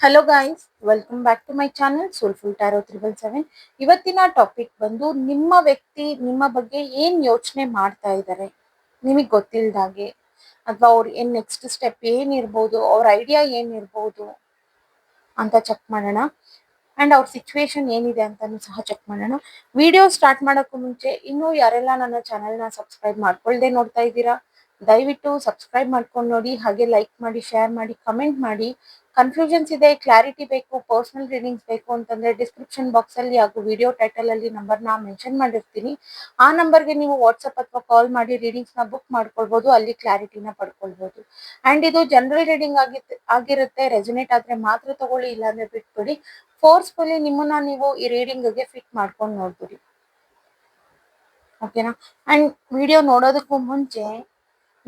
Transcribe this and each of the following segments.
Hello guys, welcome back to my channel soulful tarot 777. ಇವತ್ತಿನ topic ಬಂದು ನಿಮ್ಮ ವ್ಯಕ್ತಿ ನಿಮ್ಮ ಬಗ್ಗೆ ಏನ್ ಯೋಚನೆ ಮಾಡ್ತಾ ಇದ್ದಾರೆ ನಿಮಗೆ ಗೊತ್ತಿಲ್ದಾಗೆ, ಅಥವಾ ಅವ್ರ ಏನ್ ನೆಕ್ಸ್ಟ್ ಸ್ಟೆಪ್ ಏನಿರ್ಬೋದು, ಅವ್ರ ಐಡಿಯಾ ಏನಿರ್ಬೋದು ಅಂತ ಚೆಕ್ ಮಾಡೋಣ. ಅಂಡ್ ಅವ್ರ ಸಿಚುವೇಶನ್ ಏನಿದೆ ಅಂತಾನು ಸಹ ಚೆಕ್ ಮಾಡೋಣ. ವಿಡಿಯೋ ಸ್ಟಾರ್ಟ್ ಮಾಡೋಕ್ಕೂ ಮುಂಚೆ ಇನ್ನೂ ಯಾರೆಲ್ಲ ನನ್ನ ಚಾನೆಲ್ನ ಸಬ್ಸ್ಕ್ರೈಬ್ ಮಾಡ್ಕೊಳ್ದೆ ನೋಡ್ತಾ ಇದ್ದೀರಾ, ದಯವಿಟ್ಟು ಸಬ್ಸ್ಕ್ರೈಬ್ ಮಾಡ್ಕೊಂಡು ನೋಡಿ. ಹಾಗೆ ಲೈಕ್ ಮಾಡಿ, ಶೇರ್ ಮಾಡಿ, ಕಮೆಂಟ್ ಮಾಡಿ. ಕನ್ಫ್ಯೂಷನ್ಸ್ ಇದೆ, ಕ್ಲಾರಿಟಿ ಬೇಕು, ಪರ್ಸನಲ್ ರೀಡಿಂಗ್ಸ್ ಬೇಕು ಅಂತಂದ್ರೆ ಡಿಸ್ಕ್ರಿಪ್ಷನ್ ಬಾಕ್ಸ್ ಅಲ್ಲಿ ಹಾಗೂ ವಿಡಿಯೋ ಟೈಟಲ್ ಅಲ್ಲಿ ನಂಬರ್ನ ಮೆನ್ಷನ್ ಮಾಡಿರ್ತೀನಿ. ಆ ನಂಬರ್ಗೆ ನೀವು ವಾಟ್ಸ್ಆಪ್ ಅಥವಾ ಕಾಲ್ ಮಾಡಿ ರೀಡಿಂಗ್ಸ್ ನ ಬುಕ್ ಮಾಡ್ಕೊಳ್ಬಹುದು, ಅಲ್ಲಿ ಕ್ಲಾರಿಟಿನ ಪಡ್ಕೊಳ್ಬಹುದು. ಅಂಡ್ ಇದು ಜನರಲ್ ರೀಡಿಂಗ್ ಆಗಿರುತ್ತೆ. ರೆಸೊನೇಟ್ ಆದ್ರೆ ಮಾತ್ರ ತಗೊಳ್ಳಿ, ಇಲ್ಲಾಂದ್ರೆ ಬಿಟ್ಬಿಡಿ. ಫೋರ್ಸ್ಫುಲಿ ನಿಮ್ಮನ್ನ ನೀವು ಈ ರೀಡಿಂಗ್ ಗೆ ಫಿಟ್ ಮಾಡ್ಕೊಂಡು ನೋಡ್ಬಿಡಿ, ಓಕೆನಾ. ಅಂಡ್ ವಿಡಿಯೋ ನೋಡೋದಕ್ಕೂ ಮುಂಚೆ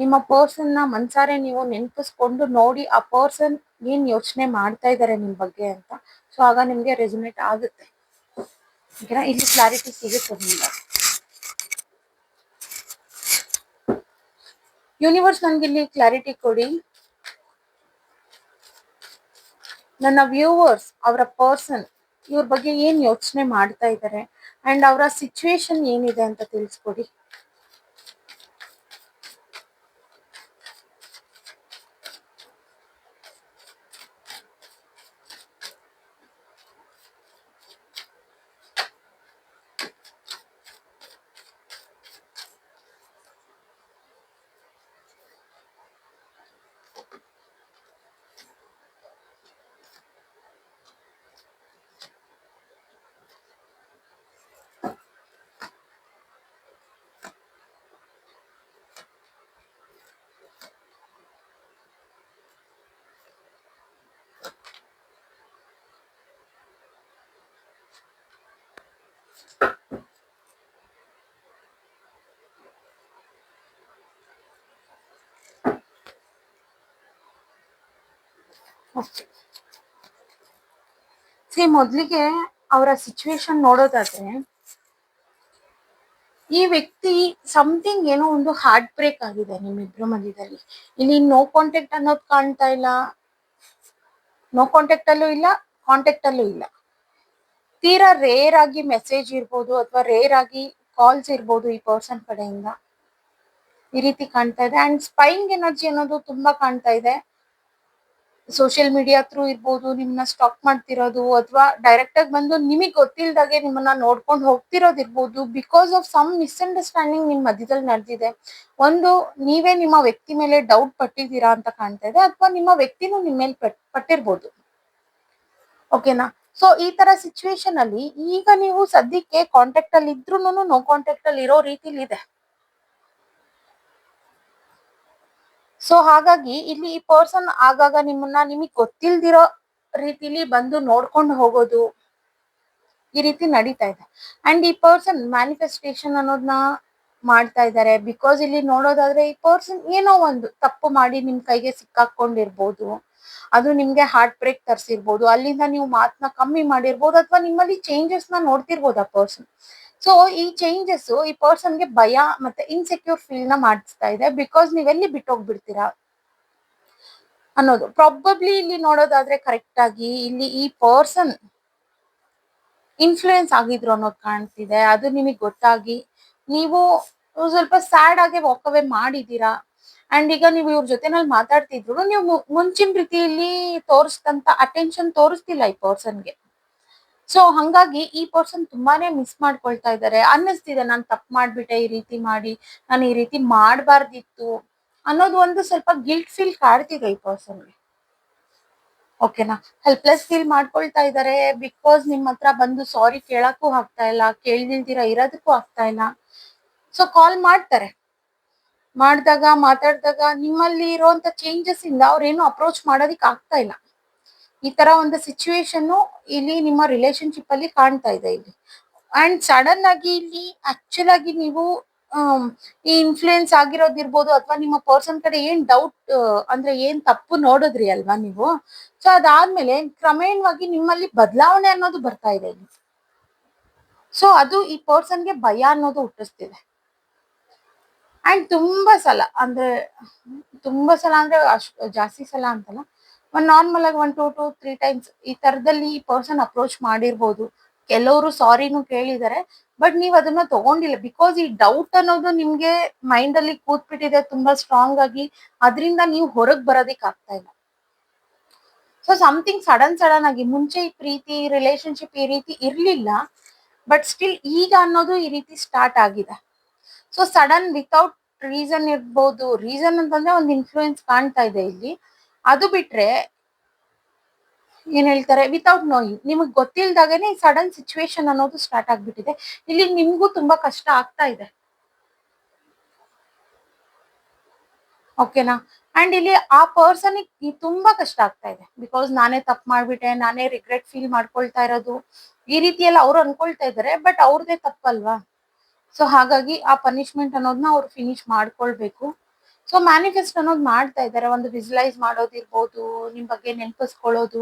ನಿಮ್ಮ ಪರ್ಸನ್ ನ ಮನ್ಸಾರೆ ನೀವು ನೆನಪಿಸ್ಕೊಂಡು ನೋಡಿ ಆ ಪರ್ಸನ್ ಏನ್ ಯೋಚನೆ ಮಾಡ್ತಾ ಇದ್ದಾರೆ ನಿಮ್ ಬಗ್ಗೆ ಅಂತ. ಸೊ ಆಗ ನಿಮ್ಗೆ ರೆಸೊನೇಟ್ ಆಗುತ್ತೆ, ಓಕೆನಾ. ಇಲ್ಲಿ ಕ್ಲಾರಿಟಿ ಸಿಗುತ್ತೆ ನಿಮ್ಗೆ. ಯೂನಿವರ್ಸ್ ನನ್ಗೆ ಇಲ್ಲಿ ಕ್ಲಾರಿಟಿ ಕೊಡಿ. ನನ್ನ ವ್ಯೂವರ್ಸ್ ಅವರ ಪರ್ಸನ್ ಇವ್ರ ಬಗ್ಗೆ ಏನ್ ಯೋಚನೆ ಮಾಡ್ತಾ ಇದ್ದಾರೆ ಅಂಡ್ ಅವರ ಸಿಚುವೇಶನ್ ಏನಿದೆ ಅಂತ ತಿಳಿಸ್ಕೊಡಿ. ಮೊದ್ಲಿಗೆ ಅವರ ಸಿಚುವೇಶನ್ ನೋಡೋದಾದ್ರೆ, ಈ ವ್ಯಕ್ತಿ ಸಮಥಿಂಗ್ ಏನೋ ಒಂದು ಹಾರ್ಟ್ ಬ್ರೇಕ್ ಆಗಿದೆ ನಿಮ್ಮಿಬ್ರು ಮಧ್ಯದಲ್ಲಿ. ಇಲ್ಲಿ ನೋ ಕಾಂಟ್ಯಾಕ್ಟ್ ಅನ್ನೋದು ಕಾಣ್ತಾ ಇಲ್ಲ, ನೋ ಕಾಂಟ್ಯಾಕ್ಟ್ ಅಲ್ಲೂ ಇಲ್ಲ, ಕಾಂಟ್ಯಾಕ್ಟ್ ಅಲ್ಲೂ ಇಲ್ಲ. ತೀರಾ ರೇರ್ ಆಗಿ ಮೆಸೇಜ್ ಇರ್ಬೋದು ಅಥವಾ ರೇರ್ ಆಗಿ ಕಾಲ್ಸ್ ಇರ್ಬೋದು ಈ ಪರ್ಸನ್ ಕಡೆಯಿಂದ, ಈ ರೀತಿ ಕಾಣ್ತಾ ಇದೆ. ಅಂಡ್ ಸ್ಪೈಯಿಂಗ್ ಎನರ್ಜಿ ಅನ್ನೋದು ತುಂಬಾ ಕಾಣ್ತಾ ಇದೆ. ಸೋಷಿಯಲ್ ಮೀಡಿಯಾ ಥ್ರೂ ಇರ್ಬೋದು, ನಿಮ್ಮನ್ನ ಸ್ಟಾಕ್ ಮಾಡ್ತಿರೋದು, ಅಥವಾ ಡೈರೆಕ್ಟ್ ಆಗಿ ಬಂದು ನಿಮಗೆ ಗೊತ್ತಿಲ್ದಾಗೆ ನಿಮ್ಮನ್ನ ನೋಡ್ಕೊಂಡು ಹೋಗ್ತಿರೋದಿರ್ಬೋದು. ಬಿಕಾಸ್ ಆಫ್ ಸಮ್ ಮಿಸ್ಅಂಡರ್ಸ್ಟ್ಯಾಂಡಿಂಗ್ ನಿಮ್ ಮಧ್ಯದಲ್ಲಿ ನಡೆದಿದೆ. ಒಂದು, ನೀವೇ ನಿಮ್ಮ ವ್ಯಕ್ತಿ ಮೇಲೆ ಡೌಟ್ ಪಟ್ಟಿದ್ದೀರಾ ಅಂತ ಕಾಣ್ತಾ ಇದೆ, ಅಥವಾ ನಿಮ್ಮ ವ್ಯಕ್ತಿನೂ ನಿಮ್ಮ ಮೇಲೆ ಪಟ್ಟಿರ್ಬೋದು, ಓಕೆನಾ. ಸೊ ಈ ತರ ಸಿಚುವೇಶನ್ ಅಲ್ಲಿ ಈಗ ನೀವು ಸದ್ಯಕ್ಕೆ ಕಾಂಟ್ಯಾಕ್ಟ್ ಅಲ್ಲಿ ಇದ್ರೂ ನೋ ಕಾಂಟ್ಯಾಕ್ಟ್ ಅಲ್ಲಿ ಇರೋ ರೀತಿಲಿ ಇದೆ. ಸೊ ಹಾಗಾಗಿ ಇಲ್ಲಿ ಈ ಪರ್ಸನ್ ಆಗಾಗ ನಿಮ್ಮನ್ನ ನಿಮಗೆ ಗೊತ್ತಿಲ್ದಿರೋ ರೀತಿಲಿ ಬಂದು ನೋಡ್ಕೊಂಡು ಹೋಗೋದು, ಈ ರೀತಿ ನಡೀತಾ ಇದೆ. ಅಂಡ್ ಈ ಪರ್ಸನ್ ಮ್ಯಾನಿಫೆಸ್ಟೇಷನ್ ಅನ್ನೋದನ್ನ ಮಾಡ್ತಾ ಇದ್ದಾರೆ. ಬಿಕಾಸ್ ಇಲ್ಲಿ ನೋಡೋದಾದ್ರೆ ಈ ಪರ್ಸನ್ ಏನೋ ಒಂದು ತಪ್ಪು ಮಾಡಿ ನಿಮ್ ಕೈಗೆ ಸಿಕ್ಕಾಕೊಂಡಿರ್ಬೋದು, ಅದು ನಿಮ್ಗೆ ಹಾರ್ಟ್ ಬ್ರೇಕ್ ತರಿಸಿರ್ಬೋದು, ಅಲ್ಲಿಂದ ನೀವು ಮಾತನ್ನ ಕಮ್ಮಿ ಮಾಡಿರ್ಬೋದು, ಅಥವಾ ನಿಮ್ಮಲ್ಲಿ ಚೇಂಜಸ್ ನ ನೋಡ್ತಿರ್ಬೋದು ಆ ಪರ್ಸನ್. ಸೊ ಈ ಚೇಂಜಸ್ ಈ ಪರ್ಸನ್ಗೆ ಭಯ ಮತ್ತೆ ಇನ್ಸೆಕ್ಯೂರ್ ಫೀಲ್ ನ ಮಾಡಿಸ್ತಾ ಇದೆ. ಬಿಕಾಸ್ ನೀವೆಲ್ಲಿ ಬಿಟ್ಟೋಗ್ಬಿಡ್ತೀರಾ ಅನ್ನೋದು. ಪ್ರಾಬಬ್ಲಿ ಇಲ್ಲಿ ನೋಡೋದಾದ್ರೆ ಕರೆಕ್ಟ್ ಆಗಿ ಇಲ್ಲಿ ಈ ಪರ್ಸನ್ ಇನ್ಫ್ಲೂಯೆನ್ಸ್ ಆಗಿದ್ರು ಅನ್ನೋದು ಕಾಣ್ತಿದೆ. ಅದು ನಿಮಗೆ ಗೊತ್ತಾಗಿ ನೀವು ಸ್ವಲ್ಪ ಸ್ಯಾಡ್ ಆಗಿ ವಾಕ್ ಅವೇ ಮಾಡಿದೀರಾ. ಅಂಡ್ ಈಗ ನೀವು ಇವ್ರ ಜೊತೆನಲ್ಲಿ ಮಾತಾಡ್ತಿದ್ರು, ನೀವು ಮುಂಚಿನ ರೀತಿಯಲ್ಲಿ ತೋರಿಸಿದಂತ ಅಟೆನ್ಷನ್ ತೋರಿಸ್ತಿಲ್ಲ ಈ ಪರ್ಸನ್ಗೆ. ಸೊ ಹಂಗಾಗಿ ಈ ಪರ್ಸನ್ ತುಂಬಾನೇ ಮಿಸ್ ಮಾಡ್ಕೊಳ್ತಾ ಇದ್ದಾರೆ ಅನ್ನಿಸ್ತಿದೆ. ನಾನು ತಪ್ಪು ಮಾಡ್ಬಿಟ್ಟೆ ಈ ರೀತಿ ಮಾಡಿ, ನಾನು ಈ ರೀತಿ ಮಾಡಬಾರ್ದಿತ್ತು ಅನ್ನೋದು ಒಂದು ಸ್ವಲ್ಪ ಗಿಲ್ಟ್ ಫೀಲ್ ಕಾಡ್ತಿದೆ ಈ ಪರ್ಸನ್ಗೆ, ಓಕೆನಾ. ಹೆಲ್ಪ್ಲೆಸ್ ಫೀಲ್ ಮಾಡ್ಕೊಳ್ತಾ ಇದ್ದಾರೆ. ಬಿಕಾಸ್ ನಿಮ್ ಹತ್ರ ಬಂದು ಸಾರಿ ಕೇಳಕ್ಕೂ ಆಗ್ತಾ ಇಲ್ಲ, ಕೇಳ್ದಿಲ್ದಿರ ಇರೋದಕ್ಕೂ ಆಗ್ತಾ ಇಲ್ಲ. ಸೊ ಕಾಲ್ ಮಾಡ್ತಾರೆ, ಮಾಡಿದಾಗ ಮಾತಾಡಿದಾಗ ನಿಮ್ಮಲ್ಲಿ ಇರುವಂತ ಚೇಂಜಸ್ ಇಂದ ಅವ್ರೇನು ಅಪ್ರೋಚ್ ಮಾಡೋದಿಕ್ ಆಗ್ತಾ ಇಲ್ಲ. ಈ ತರ ಒಂದು ಸಿಚುವೇಶನ್ ಇಲ್ಲಿ ನಿಮ್ಮ ರಿಲೇಶನ್ಶಿಪ್ ಅಲ್ಲಿ ಕಾಣ್ತಾ ಇದೆ ಇಲ್ಲಿ. ಅಂಡ್ ಸಡನ್ ಆಗಿ ಇಲ್ಲಿ ಆಕ್ಚುಲ್ ಆಗಿ ನೀವು ಈ ಇನ್ಫ್ಲೂಯೆನ್ಸ್ ಆಗಿರೋದಿರ್ಬೋದು, ಅಥವಾ ನಿಮ್ಮ ಪರ್ಸನ್ ಕಡೆ ಏನ್ ಡೌಟ್ ಅಂದ್ರೆ ಏನ್ ತಪ್ಪು ನೋಡಿದ್ರಿ ಅಲ್ವಾ ನೀವು. ಸೊ ಅದಾದ್ಮೇಲೆ ಕ್ರಮೇಣವಾಗಿ ನಿಮ್ಮಲ್ಲಿ ಬದಲಾವಣೆ ಅನ್ನೋದು ಬರ್ತಾ ಇದೆ ಇಲ್ಲಿ. ಸೊ ಅದು ಈ ಪರ್ಸನ್ಗೆ ಭಯ ಅನ್ನೋದು ಹುಟ್ಟಿಸ್ತಿದೆ. ಅಂಡ್ ತುಂಬಾ ಸಲ ಅಂದ್ರೆ ಅಷ್ಟು ಜಾಸ್ತಿ ಸಲ ಅಂತಲ್ಲ, ಒಂದ್ ನಾರ್ಮಲ್ ಆಗಿ 1 to 2 3 ಟೈಮ್ಸ್ ಈ ತರದಲ್ಲಿ ಈ ಪರ್ಸನ್ ಅಪ್ರೋಚ್ ಮಾಡಿರ್ಬೋದು. ಕೆಲವರು ಸಾರಿನೂ ಕೇಳಿದ್ದಾರೆ. ಬಟ್ ನೀವ್ ಅದನ್ನ ತಗೊಂಡಿಲ್ಲ. ಬಿಕಾಸ್ ಈ ಡೌಟ್ ಅನ್ನೋದು ನಿಮ್ಗೆ ಮೈಂಡ್ ಅಲ್ಲಿ ಕೂತ್ಬಿಟ್ಟಿದೆ ತುಂಬಾ ಸ್ಟ್ರಾಂಗ್ ಆಗಿ. ಅದ್ರಿಂದ ನೀವು ಹೊರಗ್ ಬರೋದಿಕ್ ಆಗ್ತಾ ಇಲ್ಲ. ಸೊ ಸಮಥಿಂಗ್ ಸಡನ್ ಆಗಿ ಮುಂಚೆ ಈ ಪ್ರೀತಿ ರಿಲೇಶನ್ಶಿಪ್ ಈ ರೀತಿ ಇರ್ಲಿಲ್ಲ. ಬಟ್ ಸ್ಟಿಲ್ ಈಗ ಅನ್ನೋದು ಈ ರೀತಿ ಸ್ಟಾರ್ಟ್ ಆಗಿದೆ. ಸೊ ಸಡನ್ ವಿತೌಟ್ ರೀಸನ್ ಇರ್ಬೋದು. ರೀಸನ್ ಅಂತಂದ್ರೆ ಒಂದು ಇನ್ಫ್ಲೂಯೆನ್ಸ್ ಕಾಣ್ತಾ ಇದೆ ಇಲ್ಲಿ. ಅದು ಬಿಟ್ರೆ ಏನ್ ಹೇಳ್ತಾರೆ, ವಿತೌಟ್ ನೋಯಿಂಗ್, ನಿಮಗ್ ಗೊತ್ತಿಲ್ದಾಗನೆ ಸಡನ್ ಸಿಚುವೇಶನ್ ಅನ್ನೋದು ಸ್ಟಾರ್ಟ್ ಆಗ್ಬಿಟ್ಟಿದೆ. ಇಲ್ಲಿ ನಿಮ್ಗೂ ತುಂಬಾ ಕಷ್ಟ ಆಗ್ತಾ ಇದೆ. ಓಕೆನಾ. ಅಂಡ್ ಇಲ್ಲಿ ಆ ಪರ್ಸನ್ ತುಂಬಾ ಕಷ್ಟ ಆಗ್ತಾ ಇದೆ. ಬಿಕಾಸ್ ನಾನೇ ತಪ್ಪು ಮಾಡ್ಬಿಟ್ಟೆ, ನಾನೇ ರಿಗ್ರೆಟ್ ಫೀಲ್ ಮಾಡ್ಕೊಳ್ತಾ ಇರೋದು, ಈ ರೀತಿ ಎಲ್ಲ ಅವ್ರು ಅನ್ಕೊಳ್ತಾ ಇದಾರೆ. ಬಟ್ ಅವ್ರದೇ ತಪ್ಪಲ್ವಾ. ಸೊ ಹಾಗಾಗಿ ಆ ಪನಿಷ್ಮೆಂಟ್ ಅನ್ನೋದನ್ನ ಅವ್ರು ಫಿನಿಶ್ ಮಾಡ್ಕೊಳ್ಬೇಕು. ಸೊ ಮ್ಯಾನಿಫೆಸ್ಟ್ ಅನ್ನೋದು ಮಾಡ್ತಾ ಇದ್ದಾರೆ. ಒಂದು ವಿಜುವಲೈಸ್ ಮಾಡೋದಿರ್ಬೋದು, ನಿಮ್ ಬಗ್ಗೆ ನೆನಪಿಸ್ಕೊಳ್ಳೋದು,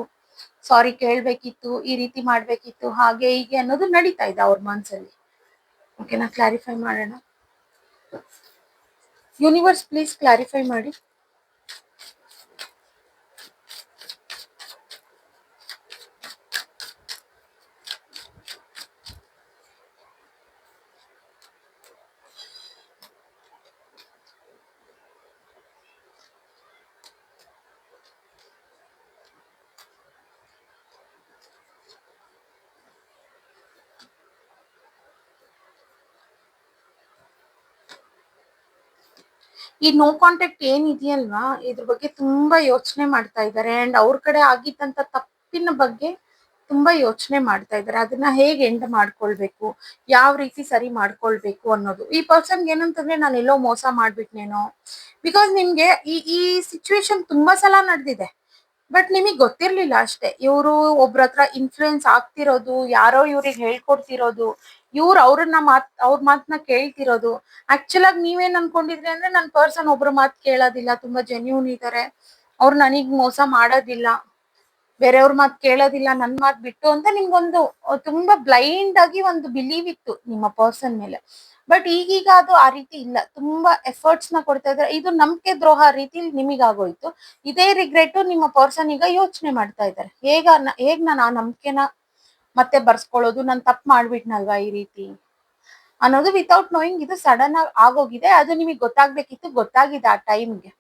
ಸಾರಿ ಕೇಳ್ಬೇಕಿತ್ತು, ಈ ರೀತಿ ಮಾಡ್ಬೇಕಿತ್ತು, ಹಾಗೆ ಹೀಗೆ ಅನ್ನೋದು ನಡೀತಾ ಇದೆ ಅವ್ರ ಮನ್ಸಲ್ಲಿ. ಓಕೆನಾ. ಕ್ಲಾರಿಫೈ ಮಾಡೋಣ. ಯೂನಿವರ್ಸ್ ಪ್ಲೀಸ್ ಕ್ಲಾರಿಫೈ ಮಾಡಿ. ಈ ನೋ ಕಾಂಟ್ಯಾಕ್ಟ್ ಏನಿದೆಯಲ್ವಾ, ಇದ್ರ ಬಗ್ಗೆ ತುಂಬಾ ಯೋಚನೆ ಮಾಡ್ತಾ ಇದ್ದಾರೆ. ಅಂಡ್ ಅವ್ರ ಕಡೆ ಆಗಿದ್ದಂತ ತಪ್ಪಿನ ಬಗ್ಗೆ ತುಂಬಾ ಯೋಚನೆ ಮಾಡ್ತಾ ಇದ್ದಾರೆ. ಅದನ್ನ ಹೇಗೆ ಎಂಡ್ ಮಾಡ್ಕೊಳ್ಬೇಕು, ಯಾವ ರೀತಿ ಸರಿ ಮಾಡ್ಕೊಳ್ಬೇಕು ಅನ್ನೋದು. ಈ ಪರ್ಸನ್ಗೆ ಏನಂತಂದ್ರೆ ನಾನು ಎಲ್ಲೋ ಮೋಸ ಮಾಡ್ಬಿಟ್ನೇನೋ. ಬಿಕಾಸ್ ನಿಮ್ಗೆ ಈ ಸಿಚುವೇಶನ್ ತುಂಬಾ ಸಲ ನಡೆದಿದೆ. ಬಟ್ ನಿಮಗ್ ಗೊತ್ತಿರ್ಲಿಲ್ಲ ಅಷ್ಟೇ. ಇವರು ಒಬ್ರ ಹತ್ರ ಇನ್ಫ್ಲೂಯೆನ್ಸ್ ಆಗ್ತಿರೋದು, ಯಾರೋ ಇವ್ರಿಗೆ ಹೇಳ್ಕೊಡ್ತಿರೋದು, ಇವ್ರು ಅವ್ರ ಮಾತನ್ನ ಕೇಳ್ತಿರೋದು. ಆಕ್ಚುಲ್ ಆಗಿ ನೀವೇನ್ ಅನ್ಕೊಂಡಿದ್ರಿ ಅಂದ್ರೆ, ನನ್ ಪರ್ಸನ್ ಒಬ್ರ ಮಾತ್ ಕೇಳೋದಿಲ್ಲ, ತುಂಬಾ ಜೆನ್ಯೂನ್ ಇದಾರೆ, ಅವ್ರು ನನಗ್ ಮೋಸ ಮಾಡೋದಿಲ್ಲ, ಬೇರೆಯವ್ರ ಮಾತ್ ಕೇಳೋದಿಲ್ಲ ನನ್ ಮಾತ್ ಬಿಟ್ಟು ಅಂತ ನಿಮ್ಗೊಂದು ತುಂಬಾ ಬ್ಲೈಂಡ್ ಆಗಿ ಒಂದು ಬಿಲೀವ್ ಇತ್ತು ನಿಮ್ಮ ಪರ್ಸನ್ ಮೇಲೆ. ಬಟ್ ಈಗೀಗ ಅದು ಆ ರೀತಿ ಇಲ್ಲ. ತುಂಬಾ ಎಫರ್ಟ್ಸ್ ನ ಕೊಡ್ತಾ ಇದ್ದಾರೆ. ಇದು ನಂಬಿಕೆ ದ್ರೋಹ ರೀತಿಲಿ ನಿಮಗಾಗೋಯ್ತು. ಇದೇ ರಿಗ್ರೆಟ್ ನಿಮ್ಮ ಪರ್ಸನ್ ಈಗ ಯೋಚನೆ ಮಾಡ್ತಾ ಇದ್ದಾರೆ. ಹೇಗ್ ನಾನು ಆ ನಂಬಿಕೆನ ಮತ್ತೆ ಬರ್ಸ್ಕೊಳ್ಳೋದು, ನಾನ್ ತಪ್ಪು ಮಾಡ್ಬಿಟ್ನಲ್ವಾ ಈ ರೀತಿ ಅನ್ನೋದು. ವಿತೌಟ್ ನೋಯಿಂಗ್ ಇದು ಸಡನ್ ಆಗಿ ಆಗೋಗಿದೆ. ಅದು ನಿಮಗೆ ಗೊತ್ತಾಗ್ಬೇಕಿತ್ತು, ಗೊತ್ತಾಗಿದೆ ಆ ಟೈಮ್ಗೆ.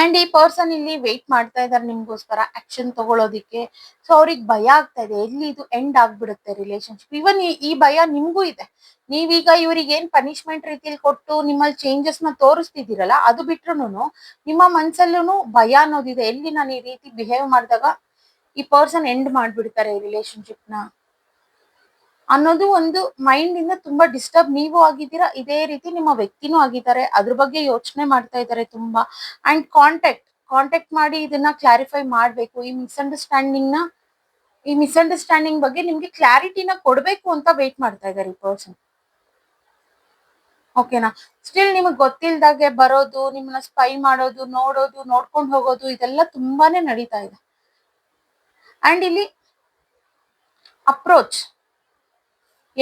ಅಂಡ್ ಈ ಪರ್ಸನ್ ಇಲ್ಲಿ ವೇಟ್ ಮಾಡ್ತಾ ಇದಾರೆ ನಿಮ್ಗೋಸ್ಕರ ಆಕ್ಷನ್ ತಗೊಳೋದಿಕ್ಕೆ. ಸೊ ಅವ್ರಿಗೆ ಭಯ ಆಗ್ತಾ ಇದೆ, ಎಲ್ಲಿ ಇದು ಎಂಡ್ ಆಗ್ಬಿಡುತ್ತೆ ರಿಲೇಶನ್ಶಿಪ್. ಇವನ್ ಈ ಭಯ ನಿಮ್ಗೂ ಇದೆ. ನೀವೀಗ ಇವ್ರಿಗೆ ಏನ್ ಪನಿಷ್ಮೆಂಟ್ ರೀತಿಲಿ ಕೊಟ್ಟು ನಿಮ್ಮಲ್ಲಿ ಚೇಂಜಸ್ ನ ತೋರಿಸ್ತಿದ್ದೀರಲ್ಲ, ಅದು ಬಿಟ್ರುನು ನಿಮ್ಮ ಮನ್ಸಲ್ಲೂ ಭಯ ಅನ್ನೋದಿದೆ. ಎಲ್ಲಿ ನಾನು ಈ ರೀತಿ ಬಿಹೇವ್ ಮಾಡಿದಾಗ ಈ ಪರ್ಸನ್ ಎಂಡ್ ಮಾಡ್ಬಿಡ್ತಾರೆ ಈ ರಿಲೇಶನ್ಶಿಪ್ ನ ಅನ್ನೋದು ಒಂದು ಮೈಂಡ್ ಇಂದ ತುಂಬಾ ಡಿಸ್ಟರ್ಬ್ ನೀವು ಆಗಿದ್ದೀರಾ. ಇದೇ ರೀತಿ ನಿಮ್ಮ ವ್ಯಕ್ತಿನೂ ಆಗಿದ್ದಾರೆ. ಅದ್ರ ಬಗ್ಗೆ ಯೋಚನೆ ಮಾಡ್ತಾ ಇದ್ದಾರೆ ತುಂಬಾ. ಅಂಡ್ ಕಾಂಟ್ಯಾಕ್ಟ್ ಮಾಡಿ ಇದನ್ನ ಕ್ಲಾರಿಫೈ ಮಾಡ್ಬೇಕು. ಈ ಮಿಸ್ಅಂಡರ್ಸ್ಟ್ಯಾಂಡಿಂಗ್ ಬಗ್ಗೆ ನಿಮ್ಗೆ ಕ್ಲಾರಿಟಿನ ಕೊಡ್ಬೇಕು ಅಂತ ವೇಟ್ ಮಾಡ್ತಾ ಇದ್ದಾರೆ ಈ ಪರ್ಸನ್. ಓಕೆನಾ. ಸ್ಟಿಲ್ ನಿಮಗ್ ಗೊತ್ತಿಲ್ದಾಗೆ ಬರೋದು, ನಿಮ್ಮನ್ನ ಸ್ಪೈ ಮಾಡೋದು, ನೋಡ್ಕೊಂಡು ಹೋಗೋದು, ಇದೆಲ್ಲ ತುಂಬಾನೇ ನಡೀತಾ ಇದೆ. ಅಂಡ್ ಇಲ್ಲಿ ಅಪ್ರೋಚ್,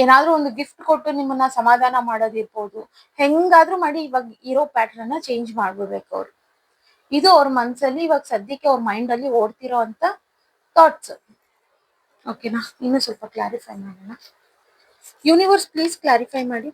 ಏನಾದ್ರೂ ಒಂದು ಗಿಫ್ಟ್ ಕೊಟ್ಟು ನಿಮ್ಮನ್ನ ಸಮಾಧಾನ ಮಾಡೋದಿರ್ಬೋದು. ಹೆಂಗಾದ್ರೂ ಮಾಡಿ ಇವಾಗ ಇರೋ ಪ್ಯಾಟರ್ನ್ ಚೇಂಜ್ ಮಾಡ್ಬಿಡ್ಬೇಕು ಅವ್ರು. ಇದು ಅವ್ರ ಮನ್ಸಲ್ಲಿ ಇವಾಗ ಸದ್ಯಕ್ಕೆ ಅವ್ರ ಮೈಂಡ್ ಅಲ್ಲಿ ಓಡ್ತಿರೋ ಅಂತ ಥಾಟ್ಸ್. ಓಕೆನಾ. ಇನ್ನು ಸ್ವಲ್ಪ ಕ್ಲಾರಿಫೈ ಮಾಡೋಣ. ಯೂನಿವರ್ಸ್ ಪ್ಲೀಸ್ ಕ್ಲಾರಿಫೈ ಮಾಡಿ.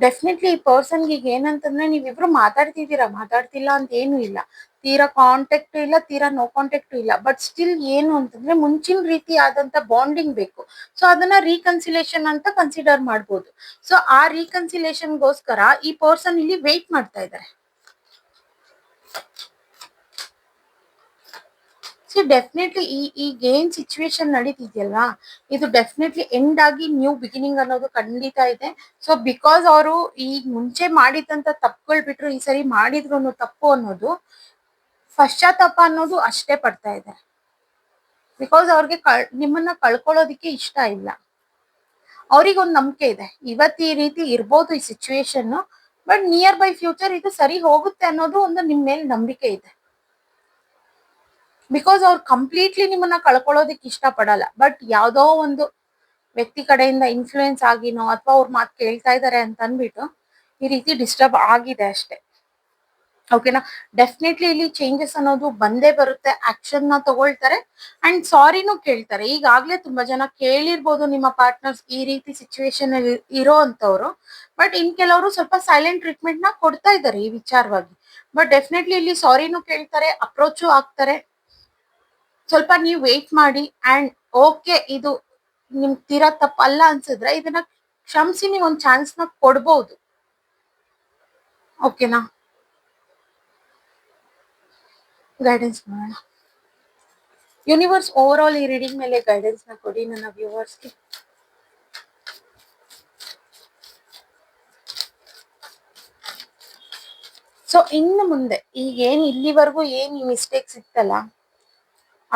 ಡೆಫಿನೆಟ್ಲಿ ಈ ಪರ್ಸನ್ಗೆ ಈಗ ಏನಂತಂದ್ರೆ, ನೀವಿಬ್ರು ಮಾತಾಡ್ತಿಲ್ಲ ಅಂತ ಏನು ಇಲ್ಲ. ತೀರಾ ಕಾಂಟ್ಯಾಕ್ಟ್ ಇಲ್ಲ, ತೀರಾ ನೋ ಕಾಂಟ್ಯಾಕ್ಟ್ ಇಲ್ಲ. ಬಟ್ ಸ್ಟಿಲ್ ಏನು ಅಂತಂದ್ರೆ ಮುಂಚಿನ ರೀತಿ ಆದಂತ ಬಾಂಡಿಂಗ್ ಬೇಕು. ಸೊ ಅದನ್ನ ರೀಕನ್ಸಿಲೇಷನ್ ಅಂತ ಕನ್ಸಿಡರ್ ಮಾಡ್ಬೋದು. ಸೊ ಆ ರೀಕನ್ಸಿಲೇಷನ್ಗೋಸ್ಕರ ಈ ಪರ್ಸನ್ ಇಲ್ಲಿ ವೇಟ್ ಮಾಡ್ತಾ ಇದ್ದಾರೆ. ಸೊ ಡೆಫಿನೆಟ್ಲಿ ಈಗ ಏನ್ ಸಿಚುವೇಶನ್ ನಡೀತಿದ್ಯಲ್ವಾ, ಇದು ಡೆಫಿನೆಟ್ಲಿ ಎಂಡ್ ಆಗಿ ನ್ಯೂ ಬಿಗಿನಿಂಗ್ ಅನ್ನೋದು ಖಂಡಿತ ಇದೆ. ಸೊ ಬಿಕಾಸ್ ಅವರು ಈಗ ಮುಂಚೆ ಮಾಡಿದಂತ ತಪ್ಪುಗಳು ಬಿಟ್ರು ಈ ಸರಿ ಮಾಡಿದ್ರು ತಪ್ಪು ಅನ್ನೋದು ಪಶ್ಚಾತ್ತಾಪ ಅನ್ನೋದು ಅಷ್ಟೇ ಪಡ್ತಾ ಇದ್ದಾರೆ. ಬಿಕಾಸ್ ಅವ್ರಿಗೆ ನಿಮ್ಮನ್ನ ಕಳ್ಕೊಳ್ಳೋದಿಕ್ಕೆ ಇಷ್ಟ ಇಲ್ಲ. ಅವ್ರಿಗೊಂದು ನಂಬಿಕೆ ಇದೆ, ಇವತ್ತು ಈ ರೀತಿ ಇರ್ಬೋದು ಈ situation, but near by future ಇದು ಸರಿ ಹೋಗುತ್ತೆ ಅನ್ನೋದು ಒಂದು ನಿಮ್ ಮೇಲೆ ನಂಬಿಕೆ ಇದೆ. ಬಿಕಾಸ್ ಅವ್ರು ಕಂಪ್ಲೀಟ್ಲಿ ನಿಮ್ಮನ್ನ ಕಳ್ಕೊಳ್ಳೋದಿಕ್ ಇಷ್ಟ ಪಡಲ್ಲ, ಬಟ್ ಯಾವ್ದೋ ಒಂದು ವ್ಯಕ್ತಿ ಕಡೆಯಿಂದ ಇನ್ಫ್ಲೂಯೆನ್ಸ್ ಆಗಿನೋ ಅಥವಾ ಅವ್ರ ಮಾತು ಕೇಳ್ತಾ ಇದಾರೆ ಅಂತ ಅನ್ಬಿಟ್ಟು ಈ ರೀತಿ ಡಿಸ್ಟರ್ಬ್ ಆಗಿದೆ ಅಷ್ಟೇ. ಓಕೆನಾ? ಡೆಫಿನೆಟ್ಲಿ ಇಲ್ಲಿ ಚೇಂಜಸ್ ಅನ್ನೋದು ಬಂದೇ ಬರುತ್ತೆ, ಆಕ್ಷನ್ ನ ತಗೊಳ್ತಾರೆ ಅಂಡ್ ಸಾರಿನೂ ಕೇಳ್ತಾರೆ. ಈಗಾಗ್ಲೇ ತುಂಬಾ ಜನ ಕೇಳಿರ್ಬೋದು ನಿಮ್ಮ ಪಾರ್ಟ್ನರ್ಸ್ ಈ ರೀತಿ ಸಿಚುವೇಶನ್ ಇರೋ ಅಂತವ್ರು, ಬಟ್ ಇನ್ ಕೆಲವರು ಸ್ವಲ್ಪ ಸೈಲೆಂಟ್ ಟ್ರೀಟ್ಮೆಂಟ್ ನ ಕೊಡ್ತಾ ಇದ್ದಾರೆ ಈ ವಿಚಾರವಾಗಿ. ಬಟ್ ಡೆಫಿನೆಟ್ಲಿ ಇಲ್ಲಿ ಸಾರಿನೂ ಕೇಳ್ತಾರೆ, ಅಪ್ರೋಚು ಆಗ್ತಾರೆ. ಸ್ವಲ್ಪ ನೀವು ವೇಟ್ ಮಾಡಿ ಅಂಡ್ ಓಕೆ ಇದು ನಿಮ್ ತೀರಾ ತಪ್ಪಲ್ಲ ಅನ್ಸಿದ್ರೆ ಇದನ್ನ ಕ್ಷಮಿಸಿ ನೀವು ಒಂದು ಚಾನ್ಸ್ ನ ಕೊಡ್ಬೋದು. ಓಕೆನಾ? ಗೈಡೆನ್ಸ್ ಮಾಡೋಣ. ಯೂನಿವರ್ಸ್ ಓವರ್ ಆಲ್ ಈ ರೀಡಿಂಗ್ ಮೇಲೆ ಗೈಡೆನ್ಸ್ ನ ಕೊಡಿ ನನ್ನ ವ್ಯೂವರ್ಸ್ಗೆ. ಸೊ ಇನ್ನು ಮುಂದೆ ಈಗ ಏನ್ ಇಲ್ಲಿವರೆಗೂ ಏನ್ ಈ ಮಿಸ್ಟೇಕ್ಸ್ ಇತ್ತಲ್ಲ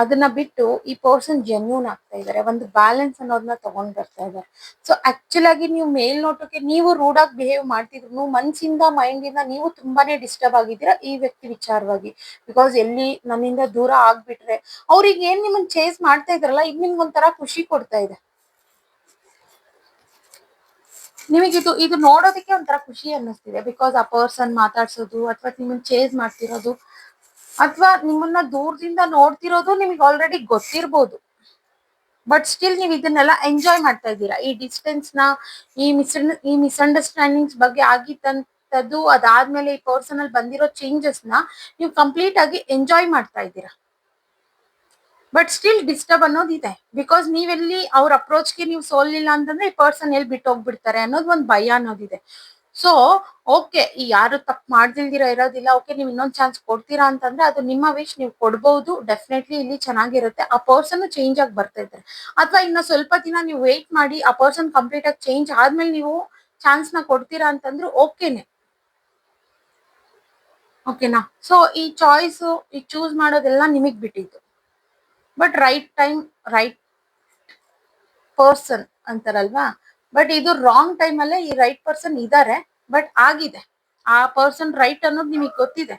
ಅದನ್ನ ಬಿಟ್ಟು ಈ ಪರ್ಸನ್ ಜೆನ್ಯೂನ್ ಆಗ್ತಾ ಇದಾರೆ, ಒಂದು ಬ್ಯಾಲೆನ್ಸ್ ಅನ್ನೋದನ್ನ ತಗೊಂಡ್ ಬರ್ತಾ ಇದಾರೆ. ಸೊ ಆಕ್ಚುಲ್ ಆಗಿ ನೀವು ಮೇಲ್ನೋಟಕ್ಕೆ ನೀವು ರೂಡ್ ಆಗಿ ಬಿಹೇವ್ ಮಾಡ್ತಿದ್ರು, ಮನ್ಸಿಂದ ಮೈಂಡ್ ಇಂದ ನೀವು ತುಂಬಾನೇ ಡಿಸ್ಟರ್ಬ್ ಆಗಿದ್ದೀರಾ ಈ ವ್ಯಕ್ತಿ ವಿಚಾರವಾಗಿ. ಬಿಕಾಸ್ ಎಲ್ಲಿ ನನ್ನಿಂದ ದೂರ ಆಗ್ಬಿಟ್ರೆ ಅವ್ರಿಗೆ ಏನ್ ನಿಮ್ಮನ್ನ ಚೇಸ್ ಮಾಡ್ತಾ ಇದ್ರಲ್ಲ ಈಗ ನಿಮ್ಗೆ ಒಂಥರ ಖುಷಿ ಕೊಡ್ತಾ ಇದೆ. ನಿಮಗಿದು ಇದು ನೋಡೋದಕ್ಕೆ ಒಂಥರ ಖುಷಿ ಅನ್ನಿಸ್ತಿದೆ. ಬಿಕಾಸ್ ಆ ಪರ್ಸನ್ ಮಾತಾಡ್ಸೋದು ಅಥವಾ ನಿಮ್ಮನ್ನ ಚೇಸ್ ಮಾಡ್ತಿರೋದು ಅಥವಾ ನಿಮ್ಮನ್ನ ದೂರದಿಂದ ನೋಡ್ತಿರೋದು ನಿಮಗೆ ಆಲ್ರೆಡಿ ಗೊತ್ತಿರ್ಬೋದು, ಬಟ್ ಸ್ಟಿಲ್ ನೀವು ಇದನ್ನೆಲ್ಲ ಎಂಜಾಯ್ ಮಾಡ್ತಾ ಇದ್ದೀರಾ. ಈ ಡಿಸ್ಟೆನ್ಸ್ ನ ಈ ಮಿಸ್ಅಂಡರ್ಸ್ಟ್ಯಾಂಡಿಂಗ್ಸ್ ಬಗ್ಗೆ ಆಗಿತ್ತಂತದ್ದು ಅದಾದ್ಮೇಲೆ ಈ ಪರ್ಸನ್ ಅಲ್ಲಿ ಬಂದಿರೋ ಚೇಂಜಸ್ ನ ನೀವು ಕಂಪ್ಲೀಟ್ ಆಗಿ ಎಂಜಾಯ್ ಮಾಡ್ತಾ ಇದ್ದೀರಾ. ಬಟ್ ಸ್ಟಿಲ್ ಡಿಸ್ಟರ್ಬ್ ಅನ್ನೋದಿದೆ, ಬಿಕಾಸ್ ನೀವೆಲ್ಲಿ ಅವ್ರ ಅಪ್ರೋಚ್ಗೆ ನೀವು ಸೋಲಿಲ್ಲ ಅಂತಂದ್ರೆ ಈ ಪರ್ಸನ್ ಎಲ್ಲಿ ಬಿಟ್ಟು ಹೋಗ್ಬಿಡ್ತಾರೆ ಅನ್ನೋದು ಒಂದು ಭಯ ಅನ್ನೋದಿದೆ. ಸೊ ಓಕೆ, ಈ ಯಾರು ತಪ್ಪು ಮಾಡ್ದಿಲ್ದಿರ ಇರೋದಿಲ್ಲ. ಓಕೆ, ನೀವು ಇನ್ನೊಂದ್ ಚಾನ್ಸ್ ಕೊಡ್ತೀರಾ ಅಂತಂದ್ರೆ ಅದು ನಿಮ್ಮ ವಿಶ್, ನೀವು ಕೊಡ್ಬಹುದು. ಡೆಫಿನೆಟ್ಲಿ ಇಲ್ಲಿ ಚೆನ್ನಾಗಿರುತ್ತೆ. ಆ ಪರ್ಸನ್ ಚೇಂಜ್ ಆಗಿ ಬರ್ತಾ ಇದ್ದಾರೆ, ಅಥವಾ ಇನ್ನ ಸ್ವಲ್ಪ ದಿನ ನೀವು ವೇಟ್ ಮಾಡಿ ಆ ಪರ್ಸನ್ ಕಂಪ್ಲೀಟ್ ಆಗಿ ಚೇಂಜ್ ಆದ್ಮೇಲೆ ನೀವು ಚಾನ್ಸ್ ನ ಕೊಡ್ತೀರಾ ಅಂತಂದ್ರೆ ಓಕೆನೆ. ಓಕೆನಾ? ಸೊ ಈ ಚಾಯ್ಸ್ ಈ ಚೂಸ್ ಮಾಡೋದೆಲ್ಲ ನಿಮಗ್ ಬಿಟ್ಟಿದ್ದು. But right time right person ಅಂತಾರಲ್ವಾ, ಬಟ್ ಇದು ರಾಂಗ್ ಟೈಮ್ ಅಲ್ಲೇ ಈ ರೈಟ್ ಪರ್ಸನ್ ಇದಾರೆ. ಬಟ್ ಆಗಿದೆ, ಆ ಪರ್ಸನ್ ರೈಟ್ ಅನ್ನೋದು ನಿಮಗೆ ಗೊತ್ತಿದೆ.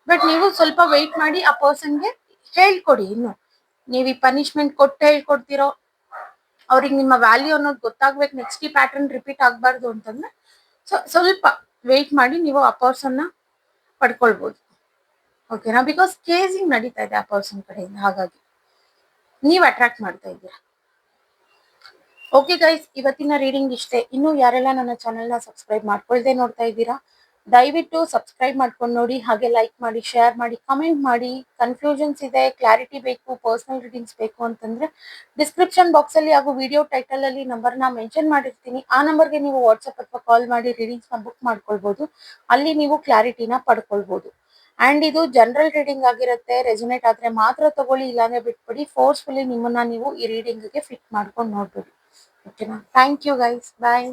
ಬಟ್ ನೀವು ಸ್ವಲ್ಪ ವೆಯ್ಟ್ ಮಾಡಿ ಆ ಪರ್ಸನ್ಗೆ ಹೇಳ್ಕೊಡಿ. ಇನ್ನು ನೀವು ಈ ಪನಿಷ್ಮೆಂಟ್ ಕೊಟ್ಟು ಹೇಳ್ಕೊಡ್ತಿರೋ ಅವ್ರಿಗೆ ನಿಮ್ಮ ವ್ಯಾಲ್ಯೂ ಅನ್ನೋದು ಗೊತ್ತಾಗ್ಬೇಕು, ನೆಕ್ಸ್ಟ್ ಈ ಪ್ಯಾಟರ್ನ್ ರಿಪೀಟ್ ಆಗ್ಬಾರ್ದು ಅಂತಂದ್ರೆ ಸ್ವಲ್ಪ ವೆಯ್ಟ್ ಮಾಡಿ ನೀವು ಆ ಪರ್ಸನ್ನ ಪಡ್ಕೊಳ್ಬೋದು. ಓಕೆನಾ? ಬಿಕಾಸ್ ಕೇಸಿಂಗ್ ನಡೀತಾ ಇದೆ ಆ ಪರ್ಸನ್ ಕಡೆಯಿಂದ, ಹಾಗಾಗಿ ನೀವು ಅಟ್ರಾಕ್ಟ್ ಮಾಡ್ತಾ ಇದ್ದೀರಾ. ಓಕೆ ಗೈಸ್, ಇವತ್ತಿನ ರೀಡಿಂಗ್ ಇಷ್ಟೇ. ಇನ್ನು ಯಾರೆಲ್ಲ ನನ್ನ ಚಾನೆಲ್ನ ಸಬ್ಸ್ಕ್ರೈಬ್ ಮಾಡ್ಕೊಳ್ದೆ ನೋಡ್ತಾ ಇದ್ದೀರಾ, ದಯವಿಟ್ಟು ಸಬ್ಸ್ಕ್ರೈಬ್ ಮಾಡ್ಕೊಂಡು ನೋಡಿ, ಹಾಗೆ ಲೈಕ್ ಮಾಡಿ, ಶೇರ್ ಮಾಡಿ, ಕಮೆಂಟ್ ಮಾಡಿ. ಕನ್ಫ್ಯೂಷನ್ಸ್ ಇದೆ, ಕ್ಲಾರಿಟಿ ಬೇಕು, ಪರ್ಸನಲ್ ರೀಡಿಂಗ್ಸ್ ಬೇಕು ಅಂತಂದ್ರೆ ಡಿಸ್ಕ್ರಿಪ್ಷನ್ ಬಾಕ್ಸ್ ಅಲ್ಲಿ ಹಾಗೂ ವಿಡಿಯೋ ಟೈಟಲ್ ಅಲ್ಲಿ ನಂಬರ್ನ ಮೆನ್ಷನ್ ಮಾಡಿರ್ತೀನಿ. ಆ ನಂಬರ್ಗೆ ನೀವು ವಾಟ್ಸ್ಆಪ್ ಅಥವಾ ಕಾಲ್ ಮಾಡಿ ರೀಡಿಂಗ್ಸ್ ನ ಬುಕ್ ಮಾಡ್ಕೊಳ್ಬಹುದು. ಅಲ್ಲಿ ನೀವು ಕ್ಲಾರಿಟಿನ ಪಡ್ಕೊಳ್ಬಹುದು. ಅಂಡ್ ಇದು ಜನರಲ್ ರೀಡಿಂಗ್ ಆಗಿರುತ್ತೆ. ರೆಸೊನೇಟ್ ಆದ್ರೆ ಮಾತ್ರ ತಗೊಳ್ಳಿ, ಇಲ್ಲಾಂದ್ರೆ ಬಿಟ್ಬಿಡಿ. ಫೋರ್ಸ್ಫುಲಿ ನಿಮ್ಮನ್ನ ನೀವು ಈ ರೀಡಿಂಗ್ ಗೆ ಫಿಟ್ ಮಾಡ್ಕೊಂಡು ನೋಡ್ಬಿಡಿ. ಓಕೆನಾ? Thank you guys, bye.